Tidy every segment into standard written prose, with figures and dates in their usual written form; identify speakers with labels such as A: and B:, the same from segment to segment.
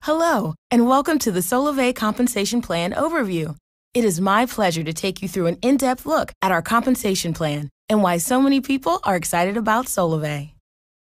A: Hello, and welcome to the Solavei Compensation Plan Overview. It is my pleasure to take you through an in-depth look at our compensation plan and why so many people are excited about Solavei.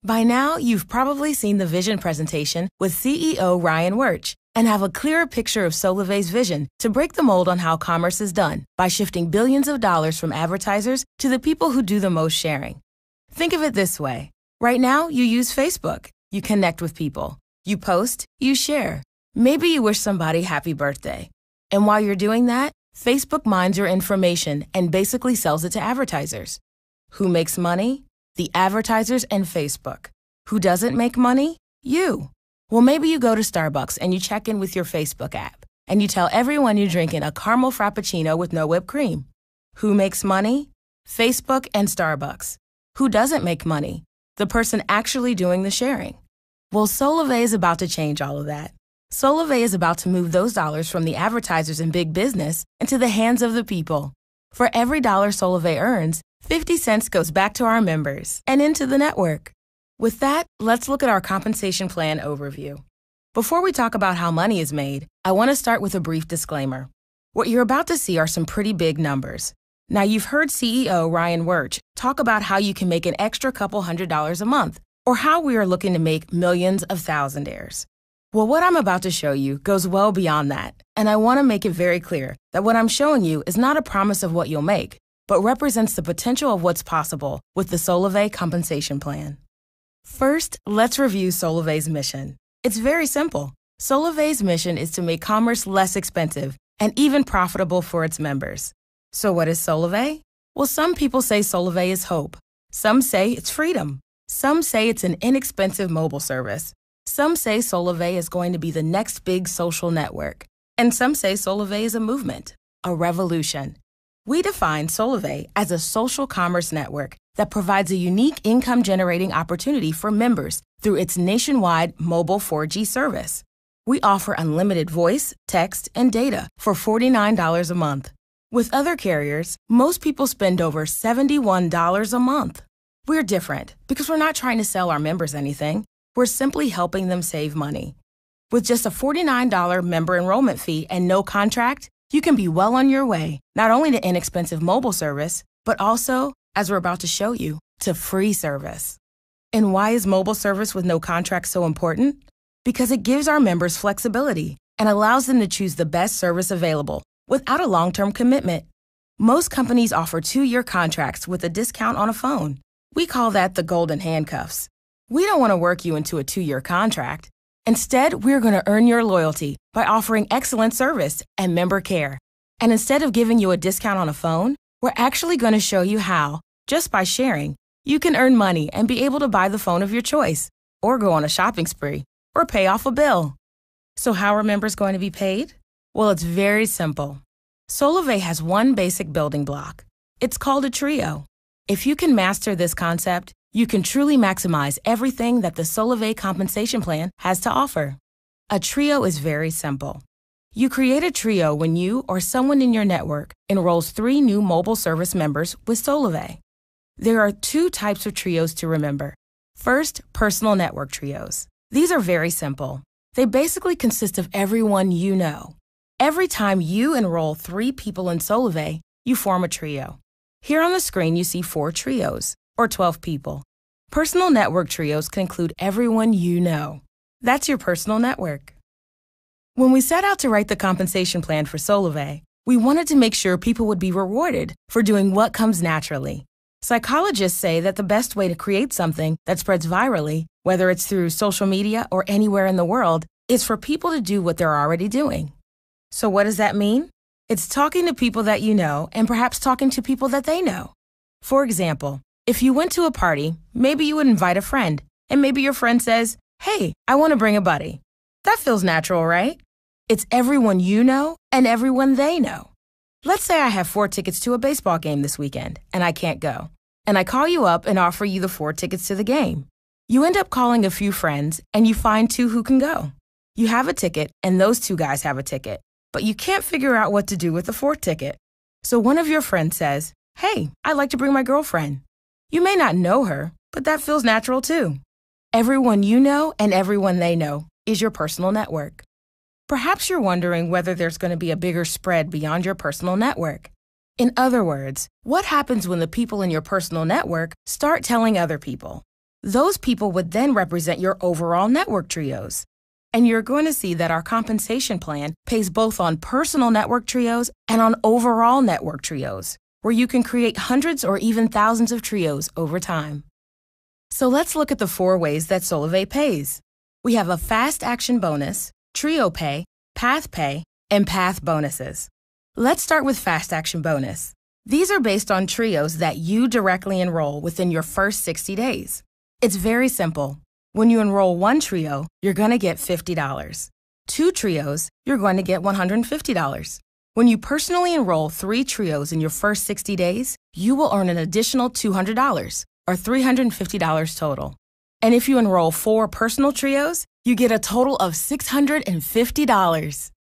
A: By now, you've probably seen the vision presentation with CEO Ryan Wirch and have a clearer picture of Solavei's vision to break the mold on how commerce is done by shifting billions of dollars from advertisers to the people who do the most sharing. Think of it this way. Right now, you use Facebook. You connect with people. You post, you share. Maybe you wish somebody happy birthday. And while you're doing that, Facebook mines your information and basically sells it to advertisers. Who makes money? The advertisers and Facebook. Who doesn't make money? You. Well, maybe you go to Starbucks and you check in with your Facebook app, and you tell everyone you're drinking a caramel frappuccino with no whipped cream. Who makes money? Facebook and Starbucks. Who doesn't make money? The person actually doing the sharing. Well, Solavei is about to change all of that. Solavei is about to move those dollars from the advertisers and big business into the hands of the people. For every dollar Solavei earns, 50 cents goes back to our members and into the network. With that, let's look at our compensation plan overview. Before we talk about how money is made, I want to start with a brief disclaimer. What you're about to see are some pretty big numbers. Now, you've heard CEO Ryan Wirch talk about how you can make an extra couple $100s a month, or how we are looking to make millions of thousandaires. Well, what I'm about to show you goes well beyond that, and I want to make it very clear that what I'm showing you is not a promise of what you'll make, but represents the potential of what's possible with the Solavei compensation plan. First, let's review Solavei's mission. It's very simple. Solavei's mission is to make commerce less expensive and even profitable for its members. So what is Solavei? Well, some people say Solavei is hope. Some say it's freedom. Some say it's an inexpensive mobile service. Some say Solavei is going to be the next big social network. And some say Solavei is a movement, a revolution. We define Solavei as a social commerce network that provides a unique income-generating opportunity for members through its nationwide mobile 4G service. We offer unlimited voice, text, and data for $49 a month. With other carriers, most people spend over $71 a month. We're different because we're not trying to sell our members anything. We're simply helping them save money. With just a $49 member enrollment fee and no contract, you can be well on your way, not only to inexpensive mobile service, but also, as we're about to show you, to free service. And why is mobile service with no contract so important? Because it gives our members flexibility and allows them to choose the best service available without a long-term commitment. Most companies offer 2-year contracts with a discount on a phone. We call that the golden handcuffs. We don't want to work you into a 2-year contract. Instead, we're going to earn your loyalty by offering excellent service and member care. And instead of giving you a discount on a phone, we're actually going to show you how, just by sharing, you can earn money and be able to buy the phone of your choice, or go on a shopping spree, or pay off a bill. So how are members going to be paid? Well, it's very simple. Solavei has one basic building block. It's called a trio. If you can master this concept, you can truly maximize everything that the Solavei compensation plan has to offer. A trio is very simple. You create a trio when you or someone in your network enrolls 3 new mobile service members with Solavei. There are 2 types of trios to remember. First, personal network trios. These are very simple. They basically consist of everyone you know. Every time you enroll 3 people in Solavei, you form a trio. Here on the screen, you see 4 trios, or 12 people. Personal network trios can include everyone you know. That's your personal network. When we set out to write the compensation plan for Solavei, we wanted to make sure people would be rewarded for doing what comes naturally. Psychologists say that the best way to create something that spreads virally, whether it's through social media or anywhere in the world, is for people to do what they're already doing. So what does that mean? It's talking to people that you know and perhaps talking to people that they know. For example, if you went to a party, maybe you would invite a friend, and maybe your friend says, "Hey, I want to bring a buddy." That feels natural, right? It's everyone you know and everyone they know. Let's say I have 4 tickets to a baseball game this weekend, and I can't go. And I call you up and offer you the 4 tickets to the game. You end up calling a few friends, and you find 2 who can go. You have a ticket, and those 2 guys have a ticket. But you can't figure out what to do with the 4th ticket. So one of your friends says, "Hey, I'd like to bring my girlfriend." You may not know her, but that feels natural too. Everyone you know and everyone they know is your personal network. Perhaps you're wondering whether there's going to be a bigger spread beyond your personal network. In other words, what happens when the people in your personal network start telling other people? Those people would then represent your overall network trios. And you're going to see that our compensation plan pays both on personal network trios and on overall network trios, where you can create hundreds or even thousands of trios over time. So let's look at the 4 ways that Solavei pays. We have a fast action bonus, trio pay, path pay, and path bonuses. Let's start with fast action bonus. These are based on trios that you directly enroll within your first 60 days. It's very simple. When you enroll 1 trio, you're going to get $50. 2 trios, you're going to get $150. When you personally enroll 3 trios in your first 60 days, you will earn an additional $200, or $350 total. And if you enroll 4 personal trios, you get a total of $650.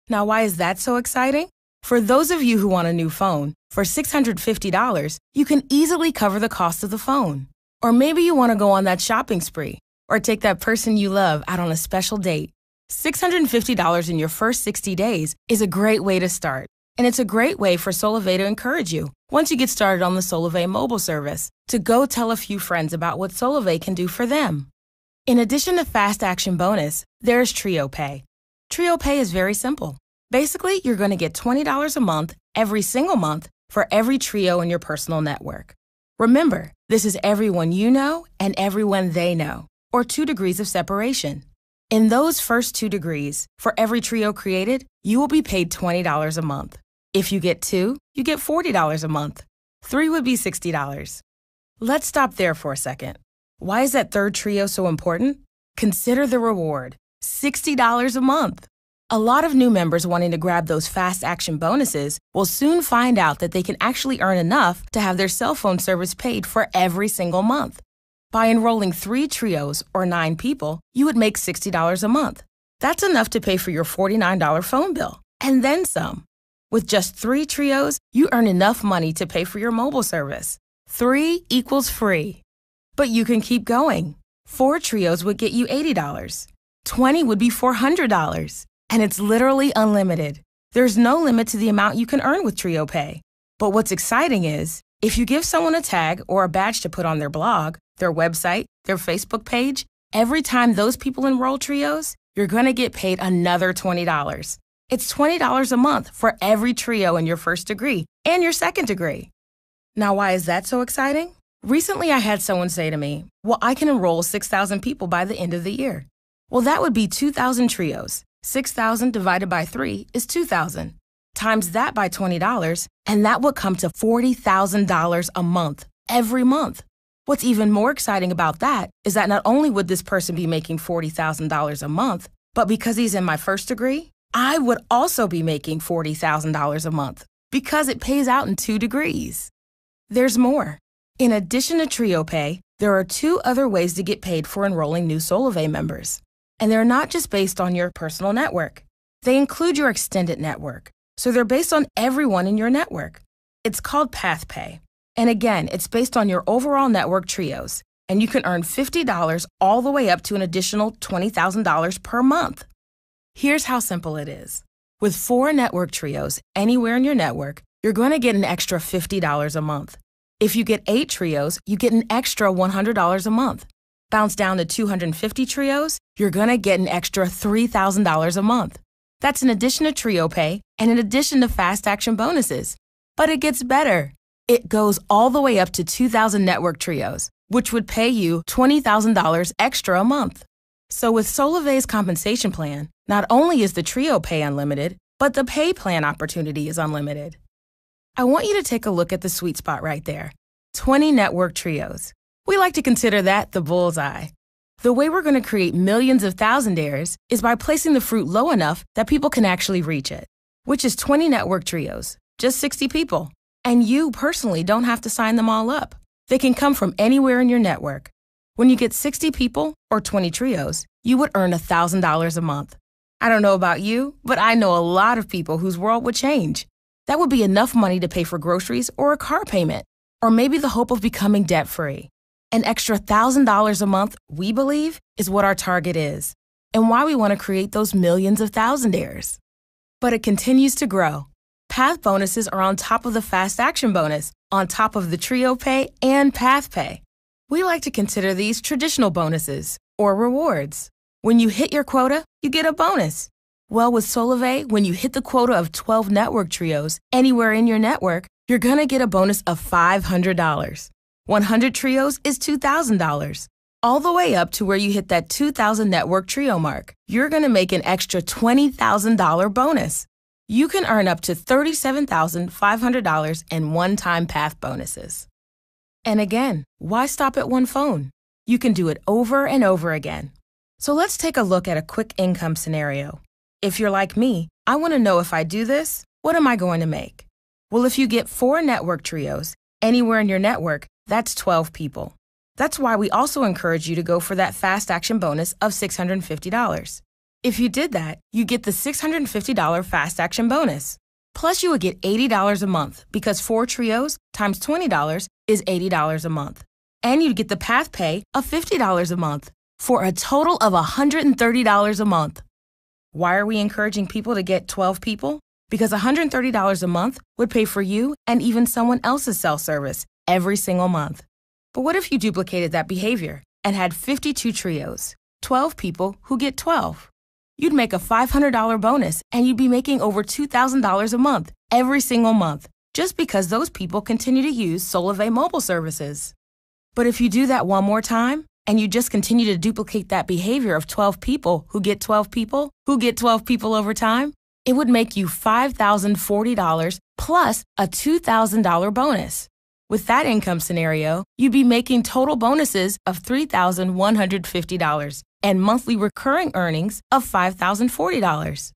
A: Now, why is that so exciting? For those of you who want a new phone, for $650, you can easily cover the cost of the phone. Or maybe you want to go on that shopping spree, or take that person you love out on a special date. $650 in your first 60 days is a great way to start. And it's a great way for Solavei to encourage you, once you get started on the Solavei mobile service, to go tell a few friends about what Solavei can do for them. In addition to Fast Action Bonus, there's Trio Pay. Trio Pay is very simple. Basically, you're going to get $20 a month every single month for every trio in your personal network. Remember, this is everyone you know and everyone they know, or 2 degrees of separation. In those first 2 degrees, for every trio created, you will be paid $20 a month. If you get 2, you get $40 a month. 3 would be $60. Let's stop there for a second. Why is that 3rd trio so important? Consider the reward, $60 a month. A lot of new members wanting to grab those fast action bonuses will soon find out that they can actually earn enough to have their cell phone service paid for every single month. By enrolling 3 trios or 9 people, you would make $60 a month. That's enough to pay for your $49 phone bill, and then some. With just 3 trios, you earn enough money to pay for your mobile service. 3 equals free. But you can keep going. 4 trios would get you $80. 20 would be $400. And it's literally unlimited. There's no limit to the amount you can earn with Trio Pay. But what's exciting is, if you give someone a tag or a badge to put on their blog, their website, their Facebook page, every time those people enroll trios, you're going to get paid another $20. It's $20 a month for every trio in your first degree and your second degree. Now, why is that so exciting? Recently, I had someone say to me, well, I can enroll 6,000 people by the end of the year. Well, that would be 2,000 trios. 6,000 divided by 3 is 2,000. Times that by $20, and that would come to $40,000 a month, every month. What's even more exciting about that is that not only would this person be making $40,000 a month, but because he's in my first degree, I would also be making $40,000 a month because it pays out in 2 degrees. There's more. In addition to Trio Pay, there are 2 other ways to get paid for enrolling new Solavei members. And they're not just based on your personal network. They include your extended network. So they're based on everyone in your network. It's called Path Pay. And again, it's based on your overall network trios. And you can earn $50 all the way up to an additional $20,000 per month. Here's how simple it is. With 4 network trios anywhere in your network, you're going to get an extra $50 a month. If you get 8 trios, you get an extra $100 a month. Bounce down to 250 trios, you're going to get an extra $3,000 a month. That's in addition to Trio Pay and in addition to Fast Action Bonuses. But it gets better. It goes all the way up to 2,000 network trios, which would pay you $20,000 extra a month. So with Solavei's compensation plan, not only is the Trio Pay unlimited, but the pay plan opportunity is unlimited. I want you to take a look at the sweet spot right there. 20 network trios. We like to consider that the bullseye. The way we're going to create millions of thousandaires is by placing the fruit low enough that people can actually reach it, which is 20 network trios, just 60 people. And you personally don't have to sign them all up. They can come from anywhere in your network. When you get 60 people or 20 trios, you would earn $1,000 a month. I don't know about you, but I know a lot of people whose world would change. That would be enough money to pay for groceries or a car payment, or maybe the hope of becoming debt-free. An extra $1,000 a month, we believe, is what our target is. and why we want to create those millions of thousandaires. But it continues to grow. Path bonuses are on top of the Fast Action bonus, on top of the Trio Pay and Path Pay. We like to consider these traditional bonuses, or rewards. When you hit your quota, you get a bonus. Well, with Solavei, when you hit the quota of 12 network trios anywhere in your network, you're going to get a bonus of $500. 100 trios is $2,000. All the way up to where you hit that 2,000 network trio mark, you're going to make an extra $20,000 bonus. You can earn up to $37,500 in one-time path bonuses. And again, why stop at one phone? You can do it over and over again. So let's take a look at a quick income scenario. If you're like me, I want to know if I do this, what am I going to make? Well, if you get 4 network trios anywhere in your network, that's 12 people. That's why we also encourage you to go for that Fast Action bonus of $650. If you did that, you get the $650 Fast Action bonus. Plus, you would get $80 a month because 4 trios times $20 is $80 a month. And you'd get the Path Pay of $50 a month for a total of $130 a month. Why are we encouraging people to get 12 people? Because $130 a month would pay for you and even someone else's cell service every single month. But what if you duplicated that behavior and had 52 trios, 12 people who get 12? You'd make a $500 bonus and you'd be making over $2,000 a month every single month just because those people continue to use Solavei mobile services. But if you do that one more time and you just continue to duplicate that behavior of 12 people who get 12 people who get 12 people over time, it would make you $5,040 plus a $2,000 bonus. With that income scenario, you'd be making total bonuses of $3,150 and monthly recurring earnings of $5,040.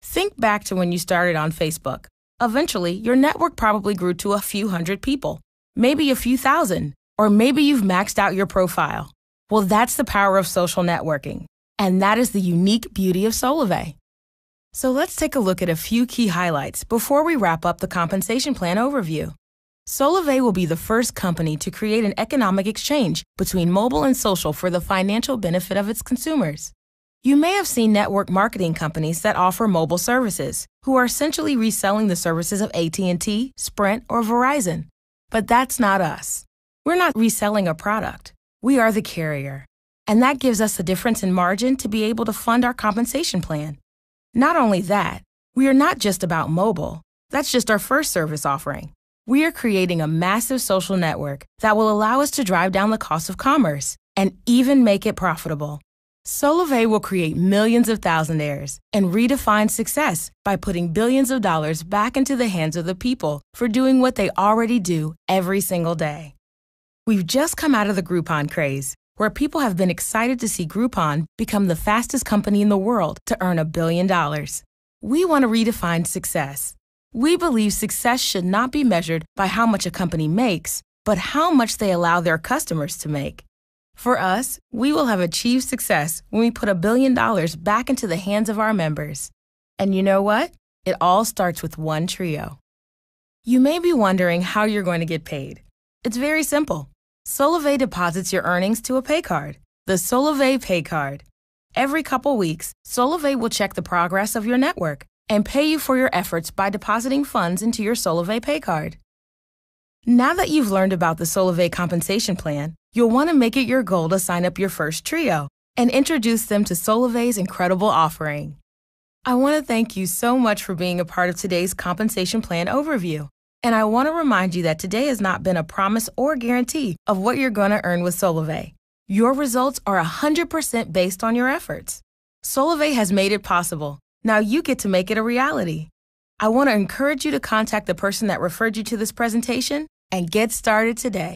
A: Think back to when you started on Facebook. Eventually, your network probably grew to a few hundred people, maybe a few thousand, or maybe you've maxed out your profile. Well, that's the power of social networking, and that is the unique beauty of Solavei. So let's take a look at a few key highlights before we wrap up the compensation plan overview. Solavei will be the first company to create an economic exchange between mobile and social for the financial benefit of its consumers. You may have seen network marketing companies that offer mobile services, who are essentially reselling the services of AT&T, Sprint, or Verizon. But that's not us. We're not reselling a product. We are the carrier. And that gives us a difference in margin to be able to fund our compensation plan. Not only that, we are not just about mobile. That's just our first service offering. We are creating a massive social network that will allow us to drive down the cost of commerce and even make it profitable. Solavei will create millions of thousandaires and redefine success by putting billions of dollars back into the hands of the people for doing what they already do every single day. We've just come out of the Groupon craze, where people have been excited to see Groupon become the fastest company in the world to earn $1 billion. We want to redefine success. We believe success should not be measured by how much a company makes, but how much they allow their customers to make. For us, we will have achieved success when we put $1 billion back into the hands of our members. And you know what? It all starts with one trio. You may be wondering how you're going to get paid. It's very simple. Solavei deposits your earnings to a pay card, the Solavei Pay Card. Every couple weeks, Solavei will check the progress of your network and pay you for your efforts by depositing funds into your Solavei Pay Card. Now that you've learned about the Solavei compensation plan, you'll want to make it your goal to sign up your first trio and introduce them to Solavei's incredible offering. I want to thank you so much for being a part of today's compensation plan overview. And I want to remind you that today has not been a promise or guarantee of what you're going to earn with Solavei. Your results are 100% based on your efforts. Solavei has made it possible. Now you get to make it a reality. I want to encourage you to contact the person that referred you to this presentation and get started today.